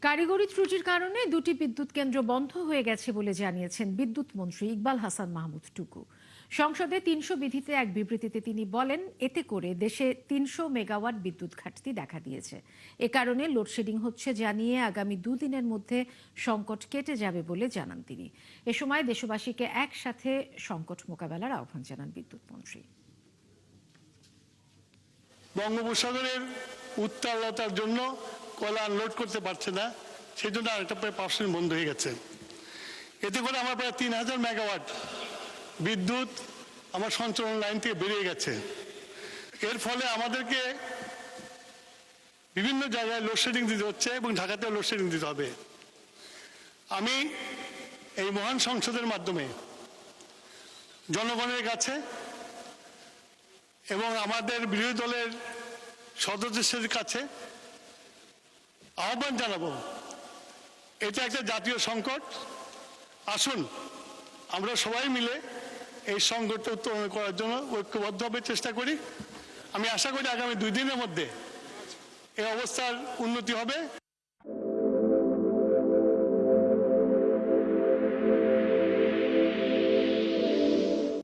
কারিগরি ত্রুটির কারণে দুটি বিদ্যুৎ কেন্দ্র বন্ধ হয়ে গেছে বলে জানিয়েছেন বিদ্যুৎ মন্ত্রী ইকবাল হাসান মাহমুদ টুকু। সংসদে ৩০০ বিধিতে এক বিবৃতিতে তিনি বলেন, এতে করে দেশে ৩০০ মেগাওয়াট বিদ্যুৎ ঘাটতি দেখা দিয়েছে। এ কারণে লোডশেডিং হচ্ছে জানিয়ে আগামী দুদিনের মধ্যে সংকট কেটে যাবে বলে জানান তিনি। এ সময় দেশবাসীকে একসাথে সংকট মোকাবেলার আহ্বান জানান বিদ্যুৎ মন্ত্রী। বঙ্গোপসাগরের উত্তালতার জন্য কয়লা আনলোড করতে পারছে না, সেই জন্য আরেকটা প্রায় 5% বন্ধ হয়ে গেছে। এতে করে আমার প্রায় 3000 মেগাওয়াট বিদ্যুৎ আমার সঞ্চালন লাইন থেকে বেরিয়ে গেছে। এর ফলে আমাদেরকে বিভিন্ন জায়গায় লোডশেডিং দিতে হচ্ছে এবং ঢাকাতেও লোডশেডিং দিতে হবে। আমি এই মহান সংসদের মাধ্যমে জনগণের কাছে এবং আমাদের বিরোধী দলের সদস্যদের কাছে আহ্বান জানাবো, এটা একটা জাতীয় সংকট। আসুন আমরা সবাই মিলে এই সংকটটা উত্তরণ করার জন্য ঐক্যবদ্ধভাবে চেষ্টা করি। আমি আশা করি আগামী 2 দিনের মধ্যে এই অবস্থার উন্নতি হবে।